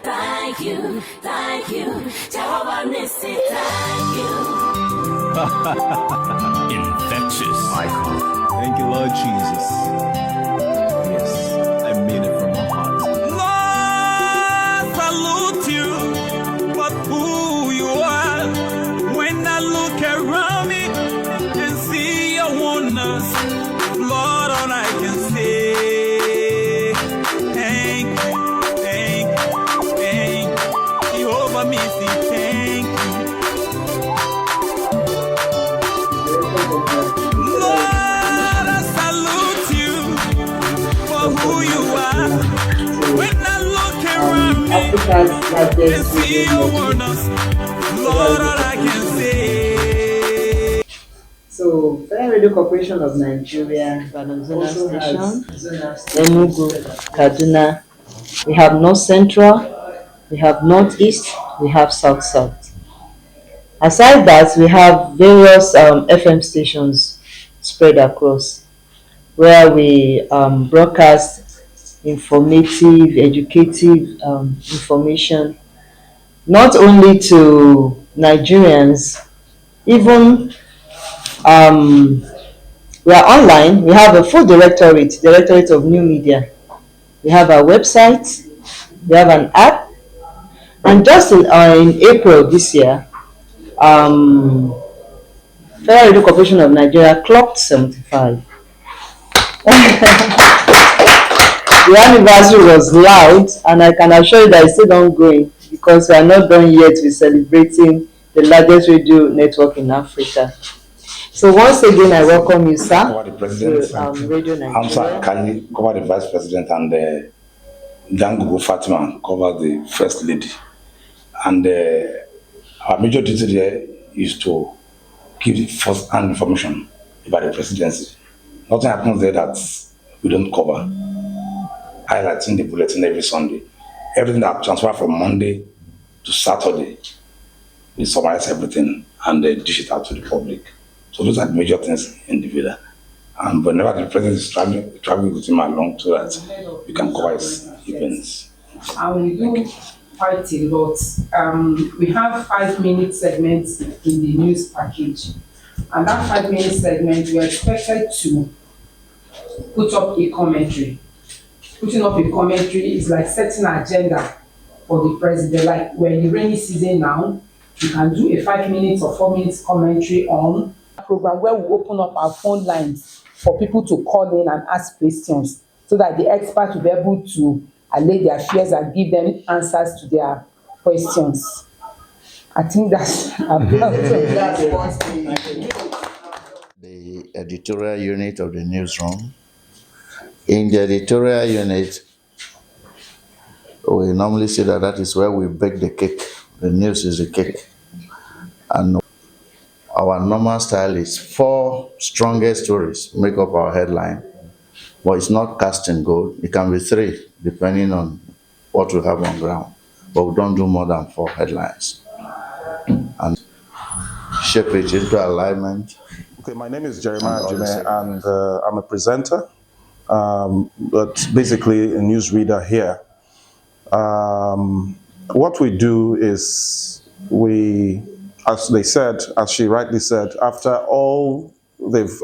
thank you, Jehovah Nissi, thank you. Infectious. Icon. Thank you, Lord Jesus. Yes, I mean it from my heart. Lord, salute you for who you are. When I look around me and see your wonders, Lord, all I can say, thank you, over me, say thank you. Lord, I salute you for who you are. When I look around me and see your wonders, Lord, all I can say. So, Federal Radio Corporation of Nigeria also has Enugu, Kaduna. We have North Central, we have Northeast, we have South. Aside that, we have various FM stations spread across where we broadcast informative, educative information, not only to Nigerians, even we are online. We have a full directorate of new media. We have our website, we have an app, and just in April this year, Federal Radio Corporation of Nigeria clocked 75. The anniversary was loud, and I can assure you that it's still ongoing because we are not done yet with celebrating the largest radio network in Africa. So once again, I welcome you, sir, to Radio Nigeria. I'm Sir Kali, cover the Vice President, and Dangugo Fatima, cover the First Lady. And our major duty there is to give first-hand information about the presidency. Nothing happens there that we don't cover. Highlighting the bulletin every Sunday. Everything that transfers from Monday to Saturday, we summarize everything and dish it out to the public. So those are the major things in the villa. And whenever the president is traveling with him along so that we can cover his events. And we do quite a lot. We have 5-minute segments in the news package. And that 5-minute segment, we are expected to put up a commentary. Putting up a commentary is like setting an agenda for the president. Like we're in the rainy season now, you can do a 5 minutes or 4 minutes commentary on a program where we open up our phone lines for people to call in and ask questions so that the experts will be able to allay their fears and give them answers to their questions. I think that's about the editorial unit of the newsroom. In the editorial unit, we normally say that is where we bake the cake. The news is the cake. And our normal style is 4 strongest stories make up our headline. But it's not cast in gold. It can be 3, depending on what we have on ground. But we don't do more than 4 headlines. And shape it into alignment. Okay, my name is Jeremiah Jime, and I'm a presenter, but basically a newsreader here. What we do is as she rightly said, after all they've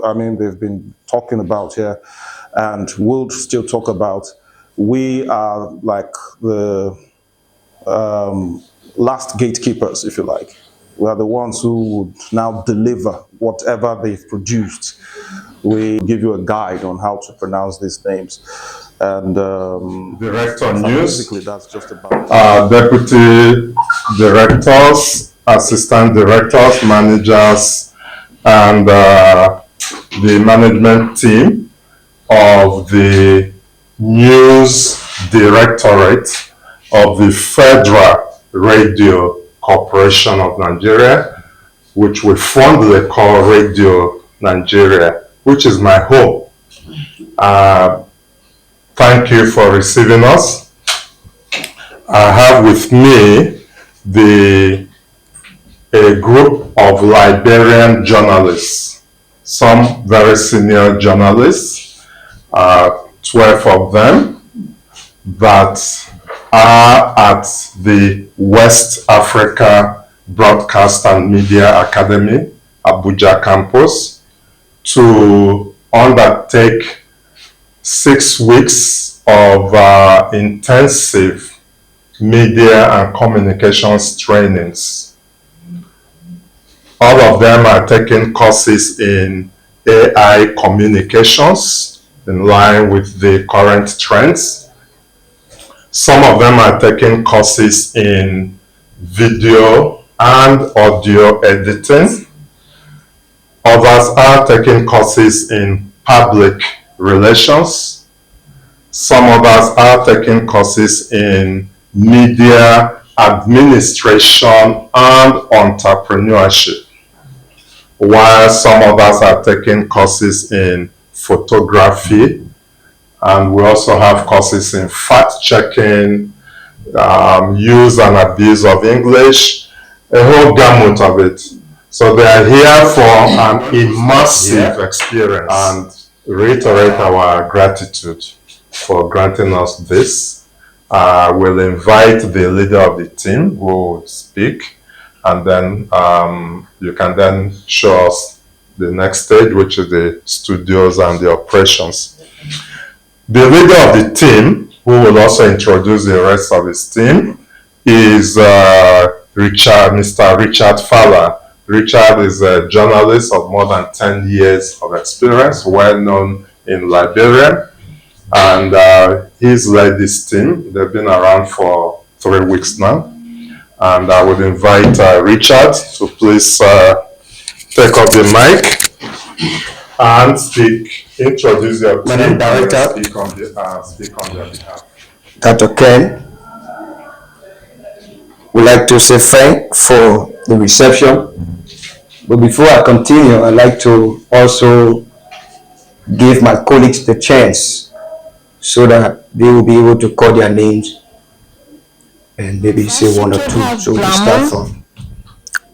been talking about here, and will still talk about, we are like the last gatekeepers, if you like. We are the ones who would now deliver whatever they've produced. We give you a guide on how to pronounce these names. And Director News, basically that's just about Deputy Directors, Assistant Directors, Managers, and the management team of the News Directorate of the Federal Radio Corporation of Nigeria, which we fondly call Radio Nigeria, which is my home. Thank you for receiving us. I have with me a group of Liberian journalists, some very senior journalists, 12 of them, that are at the West Africa Broadcast and Media Academy, Abuja campus, to undertake 6 weeks of intensive media and communications trainings. All of them are taking courses in AI communications in line with the current trends. Some of them are taking courses in video and audio editing. Others are taking courses in public relations. Some others are taking courses in media administration and entrepreneurship, while some others are taking courses in photography, and we also have courses in fact-checking, use and abuse of English, a whole gamut of it. So they are here for an immersive experience, and reiterate our gratitude for granting us this. We'll invite the leader of the team who will speak, and then you can then show us the next stage, which is the studios and the operations. The leader of the team, who will also introduce the rest of his team, is Mr. Richard Fowler. Richard is a journalist of more than 10 years of experience, well known in Liberian, and he's led this team. They've been around for 3 weeks now, and I would invite Richard to please take up the mic and speak, introduce your team, Madam Director, speak on their behalf. Dr. Ken, we'd like to say thanks for the reception. But before I continue, I'd like to also give my colleagues the chance so that they will be able to call their names and maybe say one or two. So we start from.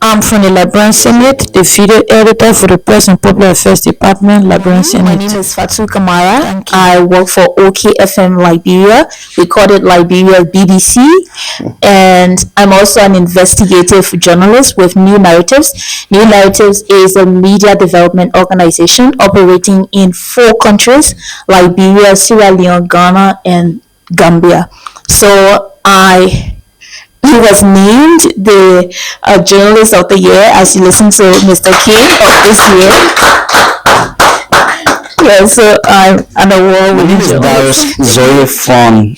I'm from the Liberian Senate, the video editor for the Press and Public Affairs Department, Liberian Senate. My name is Fatu Kamara. I work for OKFM Liberia. We call it Liberia BBC. And I'm also an investigative journalist with New Narratives. New Narratives is a media development organization operating in 4 countries, Liberia, Sierra Leone, Ghana, and Gambia. So he was named the Journalist of the Year as you listen to Mr. King of this year. Yeah, so I'm an award-winning journalist. Zoe from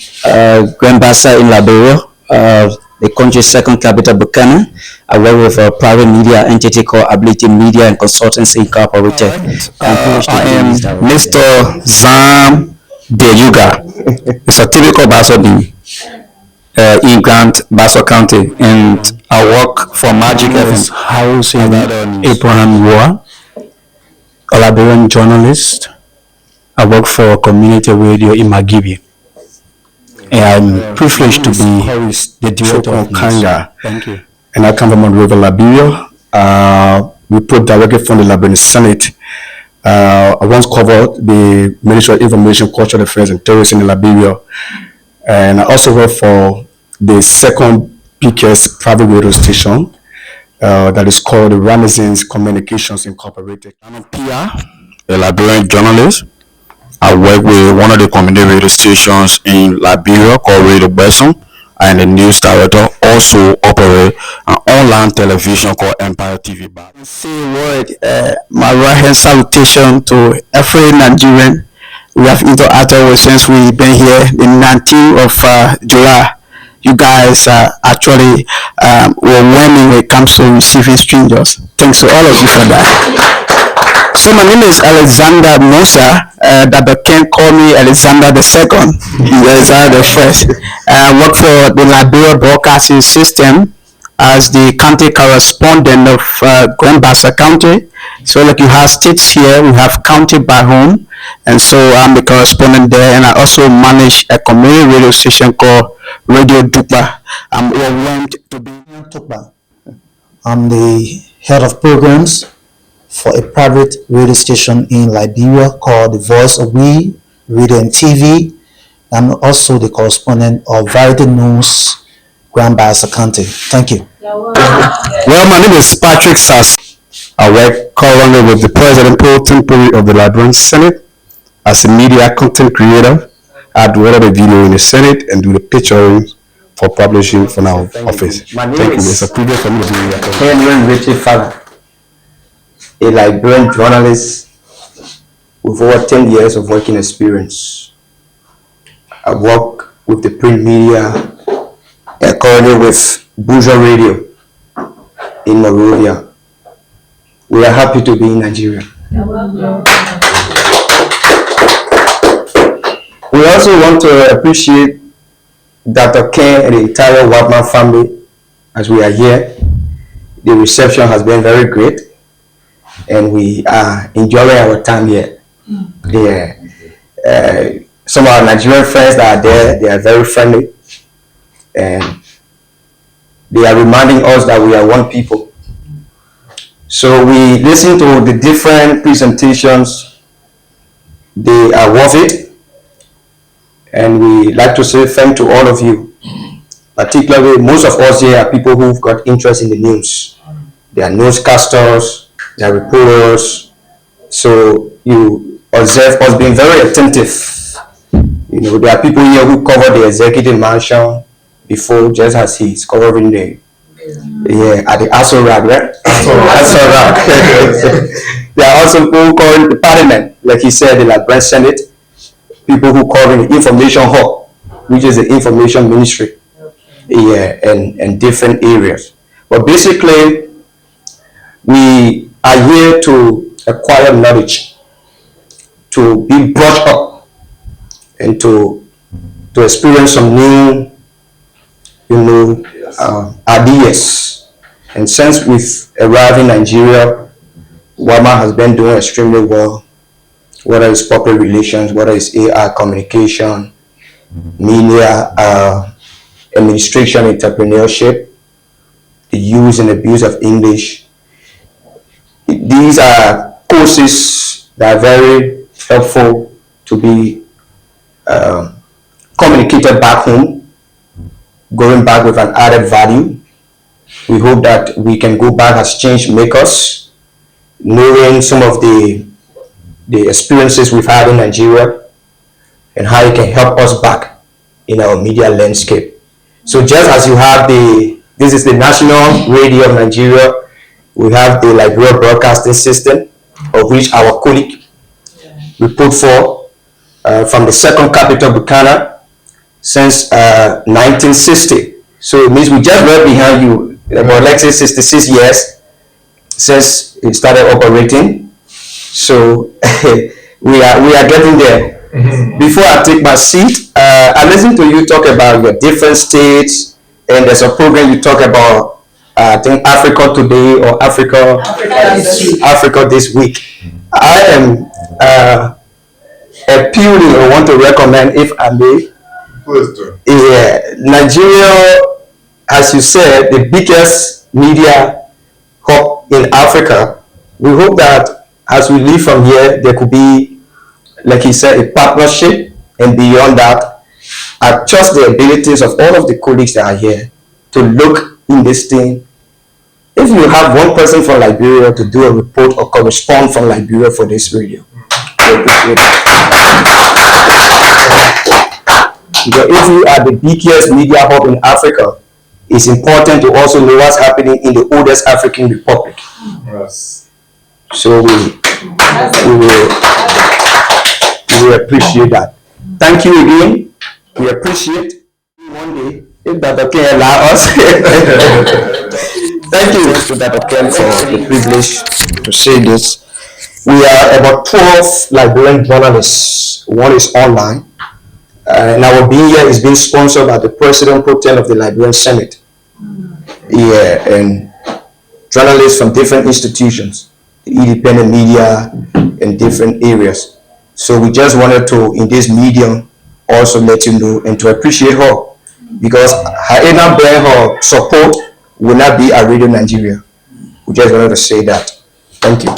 Grand-Bassa in Liberia, the country's second capital, Buchanan. I work with a private media entity called Ability Media and Consultancy Incorporated. I am Mr. Zam Deyuga. It's a typical Bassa name. In Basso County, and I work for Magic FM. House in Abraham War, a Liberian journalist. I work for community radio in Magibi. And I'm privileged to be the director of Kanga. Thank you. And I come from Monrovia, Liberia. We put directly from the Liberian Senate. I once covered the Ministry of Information, Cultural Affairs and Tourism in Liberia. And I also work for the second biggest private radio station that is called the Renaissance Communications Incorporated. I'm a PR, a Liberian journalist. I work with one of the community radio stations in Liberia called Radio Besson. I am the news director. Also operate an online television called Empire TV. Say a word, my right hand salutation to every Nigerian. We have interacted with since we've been here the 19th of July. You guys are actually overwhelming when it comes to receiving strangers. Thanks to all of you for that. So my name is Alexander Musa. Dr. Ken called me Alexander II. Alexander the First. I work for the Liberia Broadcasting System as the county correspondent of Grand-Bassa County. So like you have states here, we have county by home. And so I'm the correspondent there, and I also manage a community radio station called Radio Dukba. I'm overwhelmed to be in Dukba. I'm the head of programs for a private radio station in Liberia called The Voice of We Radio and TV. I'm also the correspondent of Variety News, Grand Bassa County. Thank you. Well, my name is Patrick Sass. I work currently with the President Pro Tempore of the Liberian Senate as a media content creator. I do all the video in the Senate and do the picturing for publishing for our office. My name Thank you. is It's a privilege for me to be here. Henry Richie Fala, a Liberian journalist with over 10 years of working experience. I work with the print media and currently with Abuja Radio in Monrovia. We are happy to be in Nigeria. We also want to appreciate Dr. Ken and the entire Wadman family as we are here. The reception has been very great and we are enjoying our time here. Yeah. Some of our Nigerian friends that are there, they are very friendly and they are reminding us that we are one people. So we listen to the different presentations. They are worth it. And we like to say thank to all of you. Particularly, most of us here are people who've got interest in the news. They are newscasters, they are reporters. So you observe us being very attentive. You know, there are people here who cover the executive mansion before, just as he's covering the at the Aso Rag, right? Aso Rag. There are also people who cover the parliament, like he said, the Liberian Senate. People who cover the information hub, which is the information ministry, and different areas. But basically, we are here to acquire knowledge, to be brought up, and to experience some new, ideas. And since we've arrived in Nigeria, WAMA has been doing extremely well. Whether it's public relations, whether it's AI communication, media, administration, entrepreneurship, the use and abuse of English. These are courses that are very helpful to be communicated back home, going back with an added value. We hope that we can go back as change makers, knowing some of the experiences we've had in Nigeria and how it can help us back in our media landscape. So just as you have this is the National Radio of Nigeria, we have the Liberian Broadcasting System, of which our colleague report for from the second capital Buchanan since 1960. So it means we just right behind you, about let's say 66 years since it started operating. So we are getting there. Before I take my seat, I listened to you talk about your different states, and there's a program you talk about, I think Africa Today or Africa this week. I am appealing or want to recommend, if I may. Please do. Nigeria, as you said, the biggest media hub in Africa. We hope that as we leave from here, there could be, like he said, a partnership, and beyond that, I trust the abilities of all of the colleagues that are here to look in this thing. If you have one person from Liberia to do a report or correspond from Liberia for this radio, I appreciate it. Because if you are the biggest media hub in Africa, it's important to also know what's happening in the oldest African republic. Yes. So we will appreciate that. Thank you again. We appreciate one day, if Dr. Ken allow us. Thank you to Dr. Ken for the privilege to say this. We are about 12 Liberian journalists. One is online. And our being here is being sponsored by the President Pro Tem of the Liberian Senate. And journalists from different institutions, independent media in different areas. So we just wanted to, in this medium, also let you know and to appreciate her, because her inner bear, her support will not be at Radio Nigeria. We just wanted to say that. Thank you.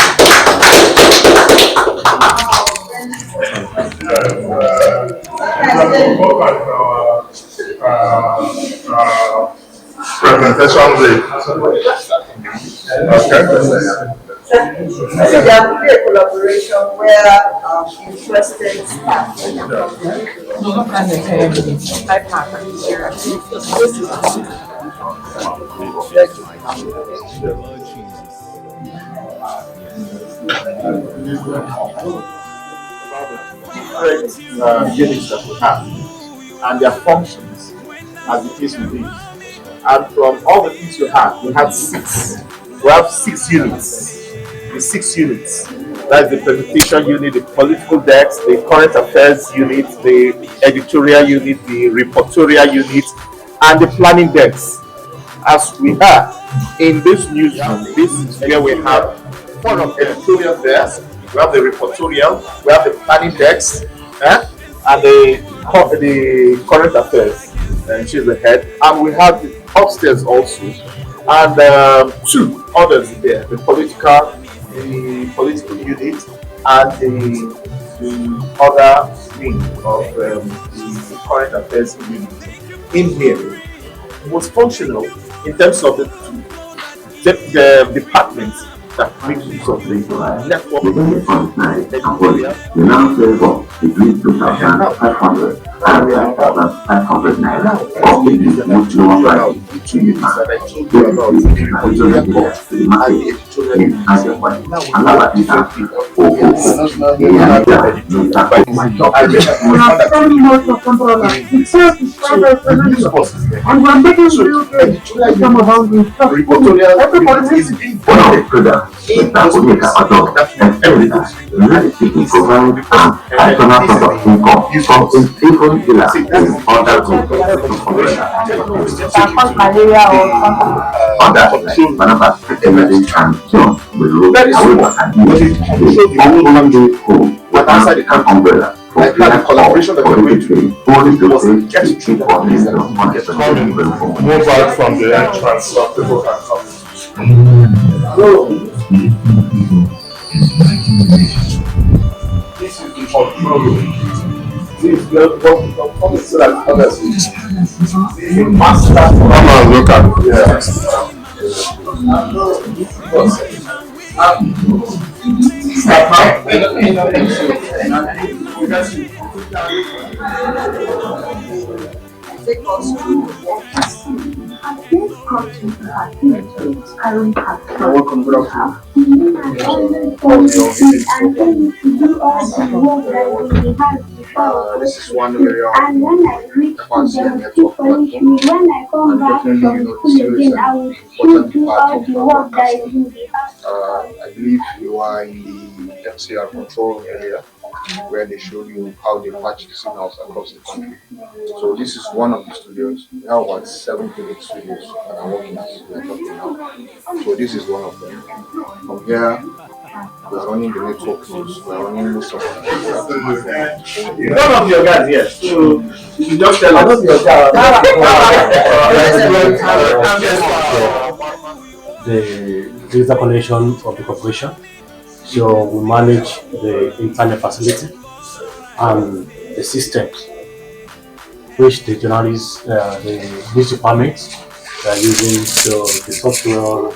Presentation day. Okay. So there will be a collaboration where interested staff. Different units that we have and their functions as the case will be. And from all the things we have 6. We have 6 units. The 6 units. That's the presentation unit, the political desk, the current affairs unit, the editorial unit, the reportorial unit, and the planning desk. As we are in this newsroom, this is where we have 4 of editorial desk, we have the reportorial, we have the planning desk, and the current affairs, and she's the head, and we have the upstairs also, and 2 others there, the political unit and the other wing of the current affairs unit. In here, most functional in terms of the departments that make use of the network. Like the collaboration that we're going to do was get through the office and move out from the entrance so people can come. This is the control room. This is the control so that others the master. Come on, look at This is one area and when I reach them, keep punishing me. When I come back from school again, I will still do all the work that is in the house. I believe you are in the MCR control area where they showed you how they patch the signals across the country. So this is one of the studios. We have about 7 to 8 studios that are working as we are talking now. So this is one of them. From here, we are running the network news. We are running most of them. None of your guys here, so you just tell us. The digital connection of the corporation. So we manage the internet facility and the systems which the journalists, the news departments are using. So the software,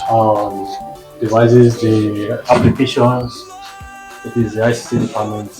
the devices, the applications, it is the ICT department.